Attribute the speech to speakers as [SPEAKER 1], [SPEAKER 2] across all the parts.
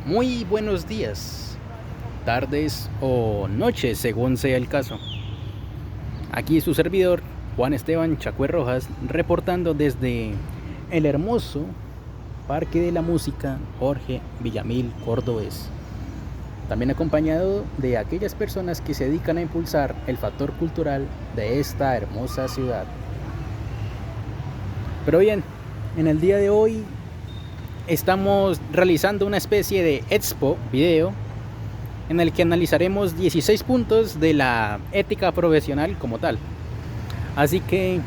[SPEAKER 1] Muy buenos días, tardes o noches, según sea el caso. Aquí su servidor, Juan Esteban Chacue Rojas, reportando desde el hermoso Parque de la Música Jorge Villamil Cordobés. También acompañado de aquellas personas que se dedican a impulsar el factor cultural de esta hermosa ciudad. Pero bien, en el día de hoy estamos realizando una especie de expo video en el que analizaremos 16 puntos de la ética profesional como tal. Así que,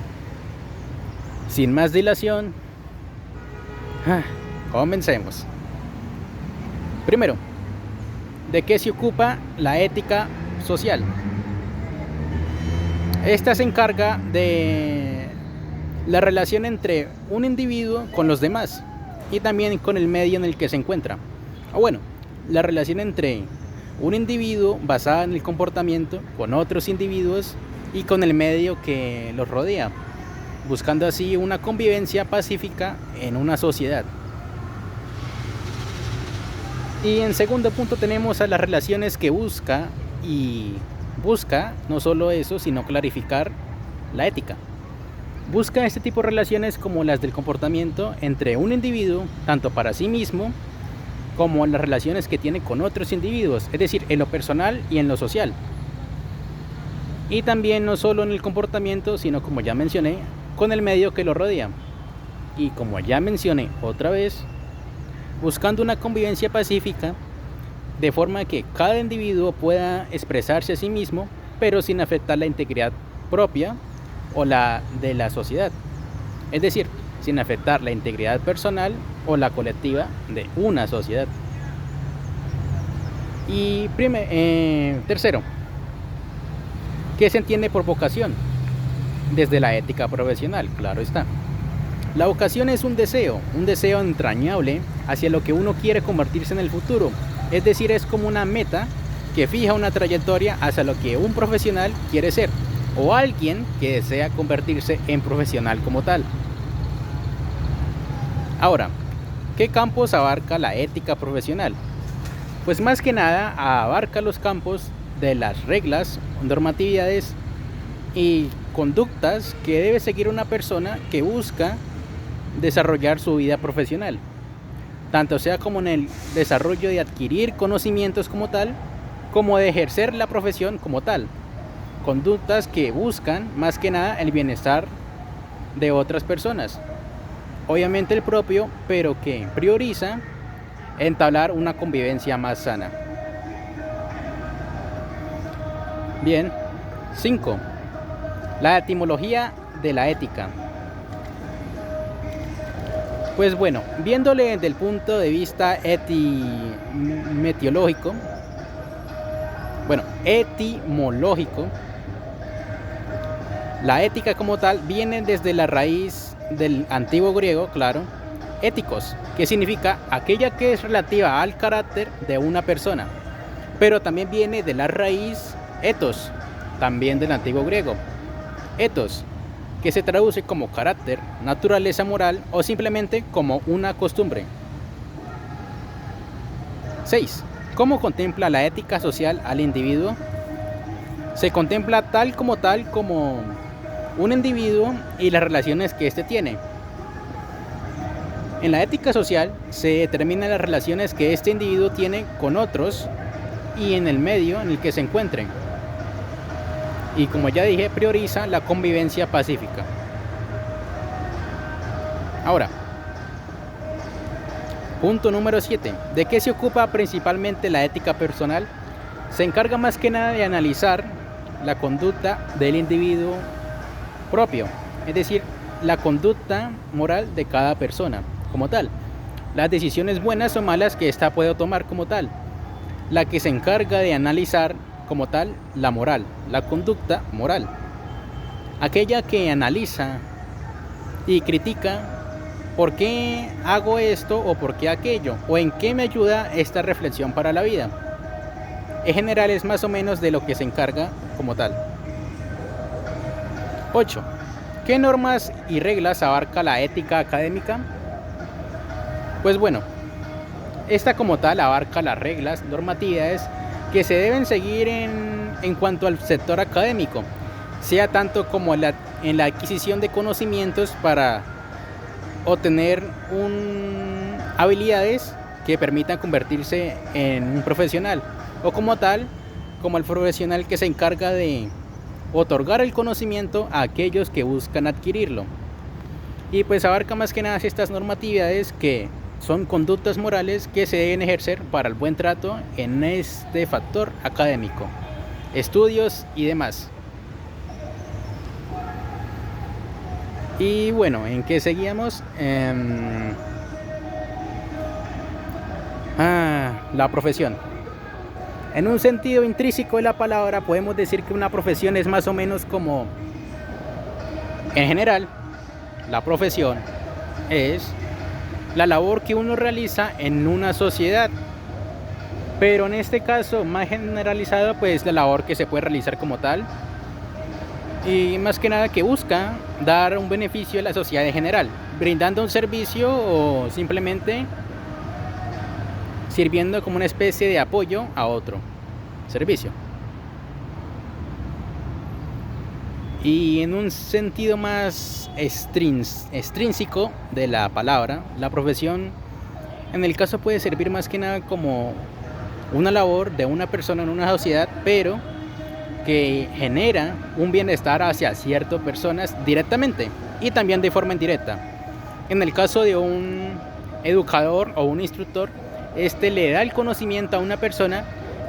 [SPEAKER 1] sin más dilación, comencemos. Primero, ¿de qué se ocupa la ética social? Esta se encarga de la relación entre un individuo con los demás y también con el medio en el que se encuentra. La relación entre un individuo basada en el comportamiento con otros individuos y con el medio que los rodea, buscando así una convivencia pacífica en una sociedad. Y en segundo punto tenemos a las relaciones que busca no solo eso, sino clarificar la ética. Busca este tipo de relaciones como las del comportamiento entre un individuo, tanto para sí mismo, como las relaciones que tiene con otros individuos, es decir, en lo personal y en lo social. Y también no solo en el comportamiento, sino como ya mencioné, con el medio que lo rodea. Y como ya mencioné otra vez, buscando una convivencia pacífica, de forma que cada individuo pueda expresarse a sí mismo, pero sin afectar la integridad propia o la de la sociedad. Es decir, sin afectar la integridad personal o la colectiva de una sociedad. Y tercero, ¿qué se entiende por vocación? Desde la ética profesional, claro está. La vocación es un deseo entrañable hacia lo que uno quiere convertirse en el futuro. Es decir, es como una meta que fija una trayectoria hacia lo que un profesional quiere ser, o alguien que desea convertirse en profesional como tal. Ahora, ¿qué campos abarca la ética profesional? Pues más que nada abarca los campos de las reglas, normatividades y conductas que debe seguir una persona que busca desarrollar su vida profesional, tanto sea como en el desarrollo de adquirir conocimientos como tal, como de ejercer la profesión como tal. Conductas que buscan más que nada el bienestar de otras personas, obviamente el propio, pero que prioriza entablar una convivencia más sana. Bien, 5. La etimología de la ética. Pues bueno, viéndole desde el punto de vista etimológico, la ética como tal viene desde la raíz del antiguo griego, claro, éticos, que significa aquella que es relativa al carácter de una persona, pero también viene de la raíz ethos, también del antiguo griego, ethos, que se traduce como carácter, naturaleza moral o simplemente como una costumbre. 6. ¿Cómo contempla la ética social al individuo? Se contempla tal como un individuo y las relaciones que éste tiene. En la ética social se determinan las relaciones que este individuo tiene con otros y en el medio en el que se encuentren. Y como ya dije, prioriza la convivencia pacífica. Ahora, punto número 7. ¿De qué se ocupa principalmente la ética personal? Se encarga más que nada de analizar la conducta del individuo propio, es decir, la conducta moral de cada persona como tal, las decisiones buenas o malas que ésta puede tomar como tal, la que se encarga de analizar como tal la moral, la conducta moral, aquella que analiza y critica por qué hago esto o por qué aquello, o en qué me ayuda esta reflexión para la vida. En general es más o menos de lo que se encarga como tal. 8. ¿Qué normas y reglas abarca la ética académica? Pues bueno, Esta como tal abarca las reglas, normatividades que se deben seguir en cuanto al sector académico, sea tanto como en la adquisición de conocimientos para obtener habilidades que permitan convertirse en un profesional, o como tal, como el profesional que se encarga de otorgar el conocimiento a aquellos que buscan adquirirlo. Y pues abarca más que nada estas normatividades que son conductas morales que se deben ejercer para el buen trato en este factor académico, estudios y demás. Y bueno, ¿en qué seguíamos? La profesión. En un sentido intrínseco de la palabra podemos decir que una profesión es más o menos como, en general, la profesión es la labor que uno realiza en una sociedad, pero en este caso más generalizado, pues la labor que se puede realizar como tal y más que nada que busca dar un beneficio a la sociedad en general, brindando un servicio o simplemente sirviendo como una especie de apoyo a otro servicio. Y en un sentido más extrínseco de la palabra, la profesión en el caso puede servir más que nada como una labor de una persona en una sociedad, pero que genera un bienestar hacia ciertas personas directamente y también de forma indirecta. En el caso de un educador o un instructor, este le da el conocimiento a una persona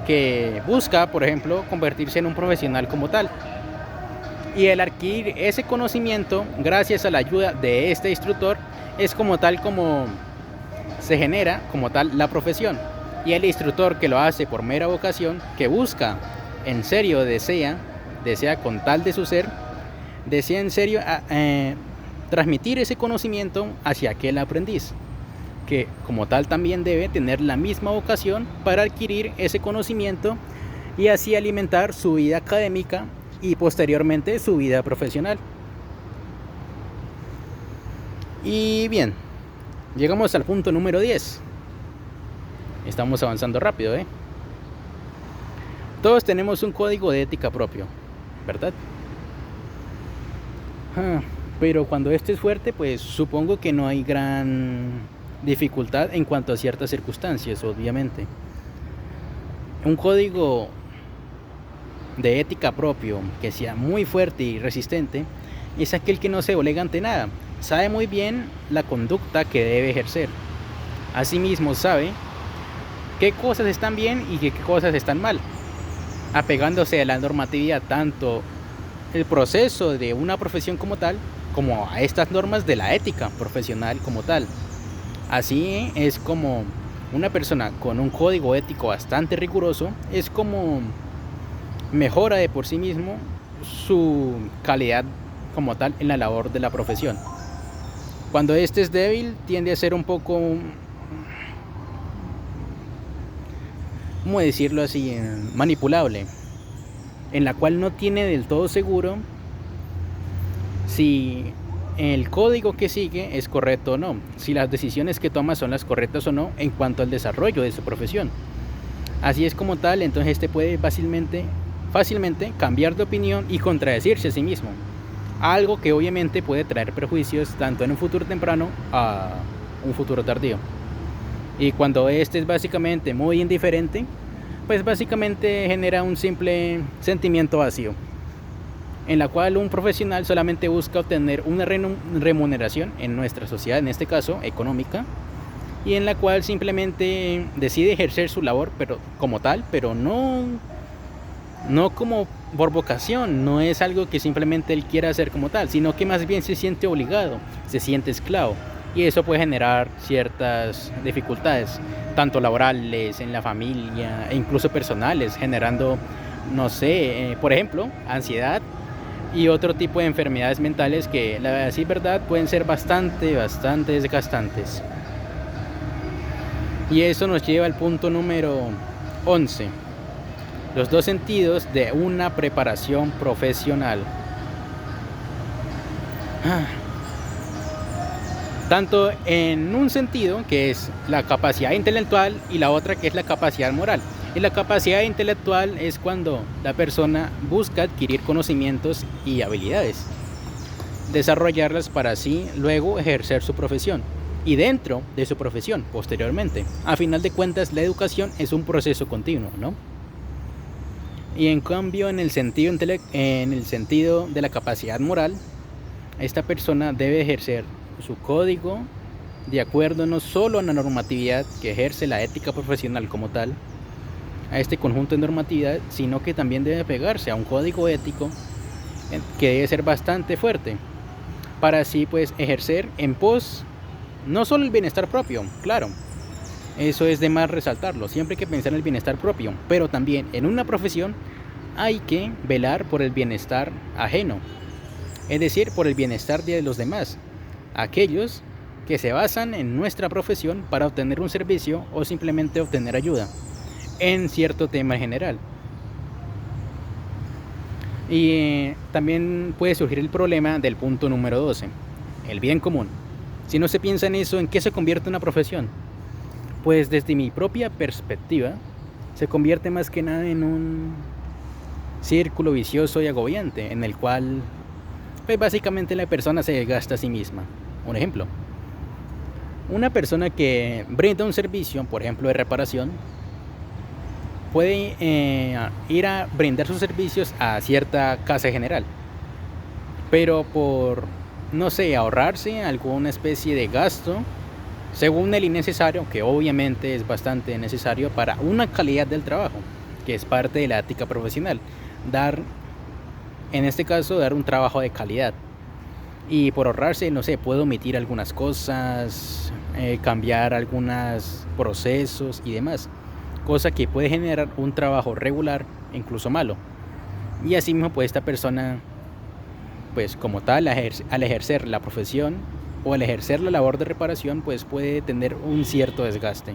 [SPEAKER 1] que busca, por ejemplo, convertirse en un profesional como tal. Y el adquirir ese conocimiento gracias a la ayuda de este instructor es como tal como se genera como tal la profesión. Y el instructor que lo hace por mera vocación, que busca en serio, desea con tal de su ser, desea en serio transmitir ese conocimiento hacia aquel aprendiz, que como tal también debe tener la misma vocación para adquirir ese conocimiento y así alimentar su vida académica y posteriormente su vida profesional. Y bien, llegamos al punto número 10. Estamos avanzando rápido, Todos tenemos un código de ética propio, ¿verdad? Pero cuando este es fuerte, pues supongo que no hay gran dificultad en cuanto a ciertas circunstancias, obviamente. Un código de ética propio que sea muy fuerte y resistente es aquel que no se doblega ante nada, sabe muy bien la conducta que debe ejercer, asimismo sabe qué cosas están bien y qué cosas están mal, apegándose a la normatividad, tanto el proceso de una profesión como tal, como a estas normas de la ética profesional como tal. Así es como una persona con un código ético bastante riguroso es como mejora de por sí mismo su calidad como tal en la labor de la profesión. Cuando este es débil, tiende a ser un poco, ¿cómo decirlo así?, manipulable, en la cual no tiene del todo seguro si el código que sigue es correcto o no, si las decisiones que toma son las correctas o no en cuanto al desarrollo de su profesión. Así es como tal, entonces este puede fácilmente cambiar de opinión y contradecirse a sí mismo, algo que obviamente puede traer perjuicios tanto en un futuro temprano a un futuro tardío. Y cuando este es básicamente muy indiferente, pues básicamente genera un simple sentimiento vacío, en la cual un profesional solamente busca obtener una remuneración en nuestra sociedad, en este caso económica, y en la cual simplemente decide ejercer su labor pero como tal, pero no como por vocación, no es algo que simplemente él quiera hacer como tal, sino que más bien se siente obligado, se siente esclavo. Y eso puede generar ciertas dificultades, tanto laborales, en la familia e incluso personales, generando, no sé, por ejemplo, ansiedad y otro tipo de enfermedades mentales que, la verdad, pueden ser bastante desgastantes. Y eso nos lleva al punto número 11. Los dos sentidos de una preparación profesional. tanto en un sentido que es la capacidad intelectual y la otra que es la capacidad moral. Y la capacidad intelectual es cuando la persona busca adquirir conocimientos y habilidades, desarrollarlas para así luego ejercer su profesión y dentro de su profesión posteriormente. A final de cuentas, la educación es un proceso continuo, ¿no? Y en cambio, en el sentido de la capacidad moral, esta persona debe ejercer su código de acuerdo no solo a la normatividad que ejerce la ética profesional como tal, a este conjunto de normatividad, sino que también debe pegarse a un código ético que debe ser bastante fuerte para así pues ejercer en pos no solo el bienestar propio, claro, eso es de más resaltarlo, siempre hay que pensar en el bienestar propio, pero también en una profesión hay que velar por el bienestar ajeno, es decir, por el bienestar de los demás, aquellos que se basan en nuestra profesión para obtener un servicio o simplemente obtener ayuda en cierto tema general. Y también puede surgir el problema del punto número 12, el bien común. Si no se piensa en eso, ¿en qué se convierte una profesión? Pues desde mi propia perspectiva, se convierte más que nada en un círculo vicioso y agobiante, en el cual pues básicamente la persona se desgasta a sí misma. Un ejemplo, una persona que brinda un servicio, por ejemplo de reparación, puede ir a brindar sus servicios a cierta casa general, pero por, no sé, ahorrarse alguna especie de gasto, según el innecesario, que obviamente es bastante necesario para una calidad del trabajo, que es parte de la ética profesional, en este caso, dar un trabajo de calidad. Y por ahorrarse, no sé, puede omitir algunas cosas, cambiar algunos procesos y demás, cosa que puede generar un trabajo regular, incluso malo. Y así mismo pues esta persona, pues como tal, al ejercer la profesión o al ejercer la labor de reparación, pues puede tener un cierto desgaste.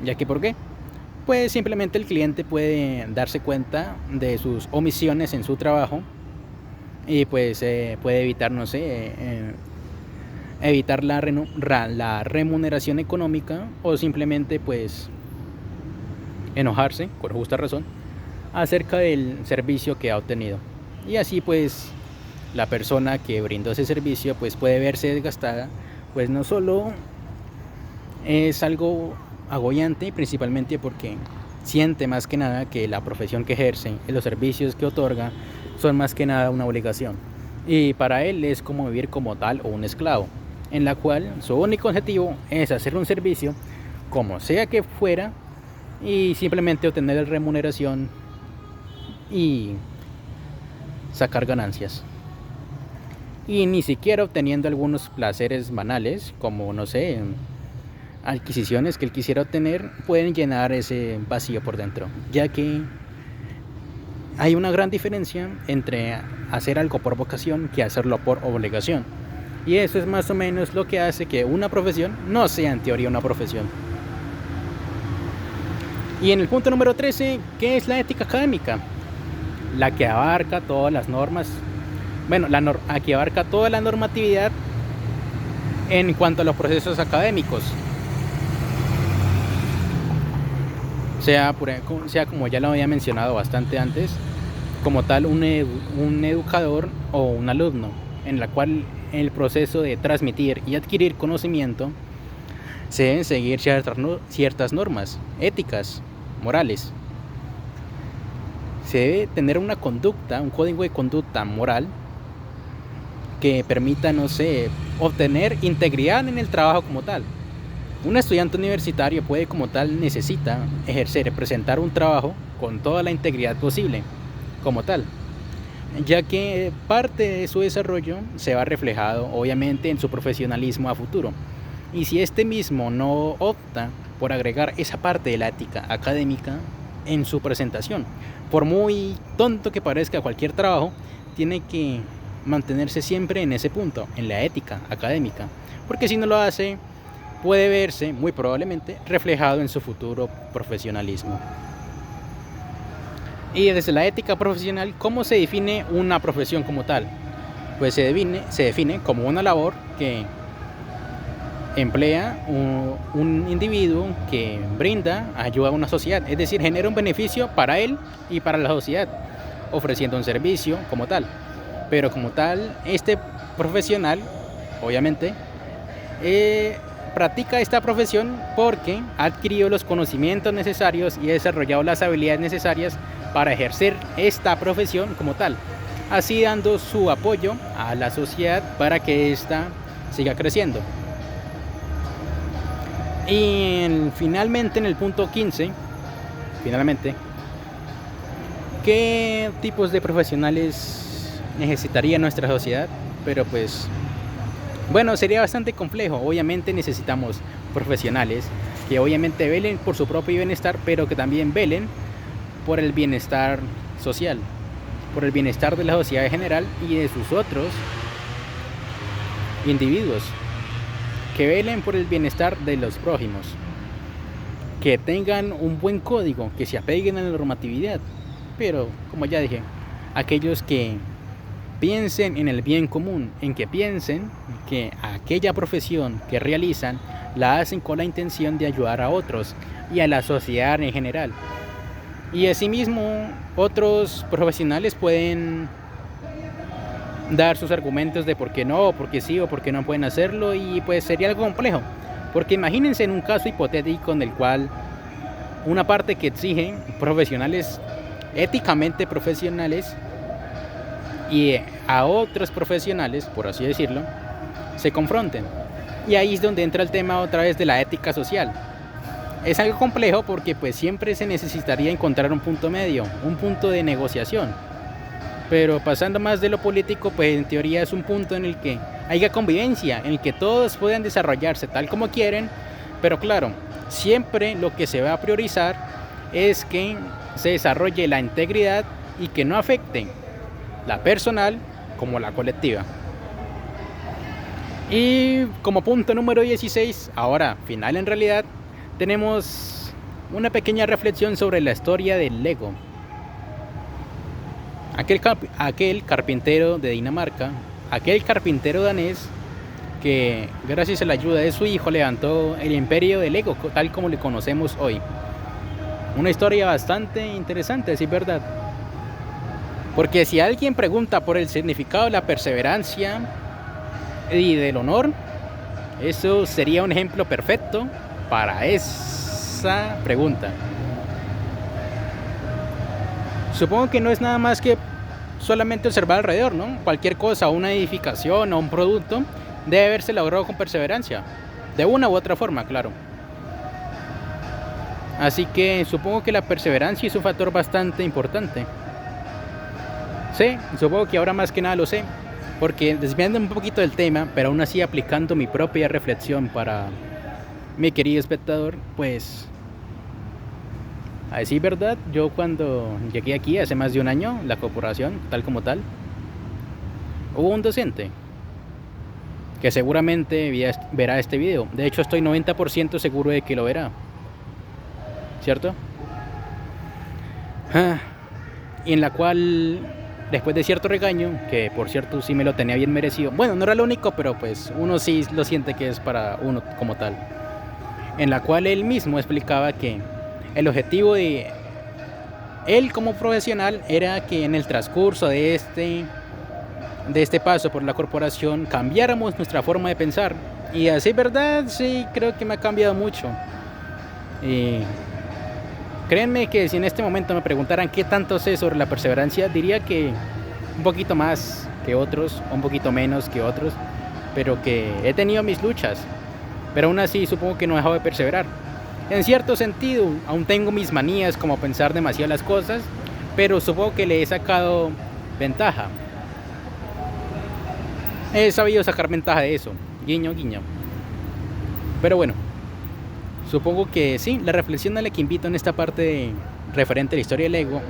[SPEAKER 1] ¿Ya que por qué? Pues simplemente el cliente puede darse cuenta de sus omisiones en su trabajo y pues puede evitar, no sé, evitar la remuneración económica o simplemente pues enojarse, por justa razón, acerca del servicio que ha obtenido. Y así pues la persona que brindó ese servicio pues puede verse desgastada, pues no solo es algo agobiante, principalmente porque siente más que nada que la profesión que ejerce y los servicios que otorga son más que nada una obligación. Y para él es como vivir como tal o un esclavo, en la cual su único objetivo es hacer un servicio como sea que fuera y simplemente obtener la remuneración y sacar ganancias, y ni siquiera obteniendo algunos placeres banales como, no sé, adquisiciones que él quisiera obtener, pueden llenar ese vacío por dentro, ya que hay una gran diferencia entre hacer algo por vocación que hacerlo por obligación, y eso es más o menos lo que hace que una profesión no sea en teoría una profesión. Y en el punto número 13, ¿qué es la ética académica? La que abarca todas las normas, que abarca toda la normatividad en cuanto a los procesos académicos. Sea como ya lo había mencionado bastante antes, como tal un educador o un alumno, en la cual en el proceso de transmitir y adquirir conocimiento se deben seguir ciertas normas éticas, morales. Se debe tener una conducta, un código de conducta moral que permita, no sé, obtener integridad en el trabajo como tal. Un estudiante universitario necesita ejercer, presentar un trabajo con toda la integridad posible como tal, ya que parte de su desarrollo se va reflejado obviamente en su profesionalismo a futuro. Y si este mismo no opta por agregar esa parte de la ética académica en su presentación, por muy tonto que parezca cualquier trabajo, tiene que mantenerse siempre en ese punto, en la ética académica, porque si no lo hace, puede verse muy probablemente reflejado en su futuro profesionalismo. Y desde la ética profesional, ¿cómo se define una profesión como tal? Pues se define como una labor que emplea un individuo que brinda ayuda a una sociedad, es decir, genera un beneficio para él y para la sociedad, ofreciendo un servicio como tal. Pero como tal, este profesional, obviamente, practica esta profesión porque ha adquirido los conocimientos necesarios y ha desarrollado las habilidades necesarias para ejercer esta profesión como tal, así dando su apoyo a la sociedad para que ésta siga creciendo. Y finalmente, en el punto 15, ¿qué tipos de profesionales necesitaría nuestra sociedad? Pero pues, bueno, sería bastante complejo. Obviamente necesitamos profesionales que obviamente velen por su propio bienestar, pero que también velen por el bienestar social, por el bienestar de la sociedad en general y de sus otros individuos, que velen por el bienestar de los prójimos, que tengan un buen código, que se apeguen a la normatividad, pero como ya dije, aquellos que piensen en el bien común, en que piensen que aquella profesión que realizan la hacen con la intención de ayudar a otros y a la sociedad en general. Y asimismo, otros profesionales pueden dar sus argumentos de por qué no, por qué sí o por qué no pueden hacerlo, y pues sería algo complejo, porque imagínense en un caso hipotético en el cual una parte que exige profesionales éticamente profesionales y a otros profesionales, por así decirlo, se confronten. Y ahí es donde entra el tema otra vez de la ética social. Es algo complejo porque pues siempre se necesitaría encontrar un punto medio, un punto de negociación. Pero pasando más de lo político, pues en teoría es un punto en el que haya convivencia, en el que todos puedan desarrollarse tal como quieren, pero claro, siempre lo que se va a priorizar es que se desarrolle la integridad y que no afecte la personal como la colectiva. Y como punto número 16, ahora final en realidad, tenemos una pequeña reflexión sobre la historia del Lego. Aquel carpintero de Dinamarca, aquel carpintero danés que gracias a la ayuda de su hijo levantó el imperio del Lego tal como le conocemos hoy. Una historia bastante interesante, sí, verdad. Porque si alguien pregunta por el significado de la perseverancia y del honor, eso sería un ejemplo perfecto para esa pregunta. Supongo que no es nada más que solamente observar alrededor, ¿no? Cualquier cosa, una edificación o un producto, debe haberse logrado con perseverancia, de una u otra forma, claro. Así que supongo que la perseverancia es un factor bastante importante. Sí, supongo que ahora más que nada lo sé, porque desviando un poquito del tema, pero aún así aplicando mi propia reflexión para mi querido espectador, pues a decir verdad, yo cuando llegué aquí hace más de un año, la corporación, tal como tal, hubo un docente que seguramente verá este video. De hecho, estoy 90% seguro de que lo verá, ¿cierto? Y en la cual, después de cierto regaño, que por cierto sí me lo tenía bien merecido, bueno, no era lo único, pero pues uno sí lo siente que es para uno como tal, en la cual él mismo explicaba que el objetivo de él como profesional era que en el transcurso de este paso por la corporación cambiáramos nuestra forma de pensar. Y así, verdad, sí, creo que me ha cambiado mucho. Y créanme que si en este momento me preguntaran qué tanto sé sobre la perseverancia, diría que un poquito más que otros, un poquito menos que otros, pero que he tenido mis luchas. Pero aún así supongo que no he dejado de perseverar. En cierto sentido, aún tengo mis manías como pensar demasiado las cosas, pero supongo que le he sacado ventaja. He sabido sacar ventaja de eso, guiño, guiño. Pero bueno, supongo que sí, la reflexión a la que invito en esta parte referente a la historia del ego,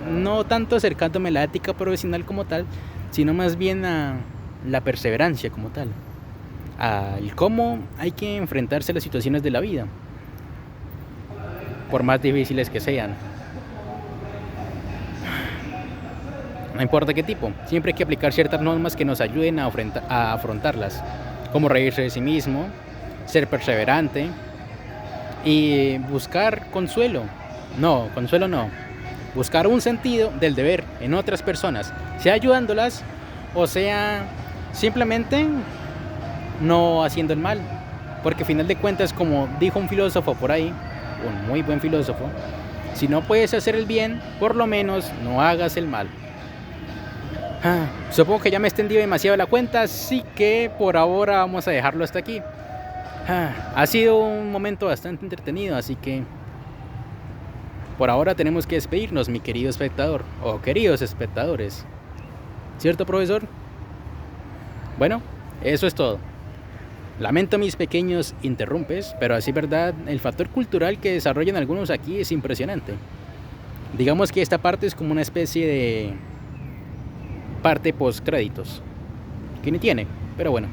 [SPEAKER 1] no tanto acercándome a la ética profesional como tal, sino más bien a la perseverancia como tal, al cómo hay que enfrentarse a las situaciones de la vida, por más difíciles que sean. No importa qué tipo, siempre hay que aplicar ciertas normas que nos ayuden a afrontarlas, como reírse de sí mismo, ser perseverante y buscar consuelo. No, consuelo no. Buscar un sentido del deber en otras personas, sea ayudándolas o sea simplemente no haciendo el mal. Porque al final de cuentas, como dijo un filósofo por ahí, un muy buen filósofo, si no puedes hacer el bien, por lo menos no hagas el mal. Supongo que ya me he extendido demasiado la cuenta, así que por ahora vamos a dejarlo hasta aquí. Ha sido un momento bastante entretenido, así que por ahora tenemos que despedirnos, mi querido espectador, o queridos espectadores. ¿Cierto, profesor? Bueno, eso es todo. Lamento mis pequeños interrumpes, pero así verdad, el factor cultural que desarrollan algunos aquí es impresionante. Digamos que esta parte es como una especie de parte post créditos, que ni tiene, pero bueno.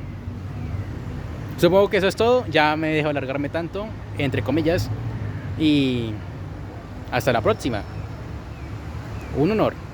[SPEAKER 1] Supongo que eso es todo, ya me dejo alargarme tanto, entre comillas, y hasta la próxima. Un honor.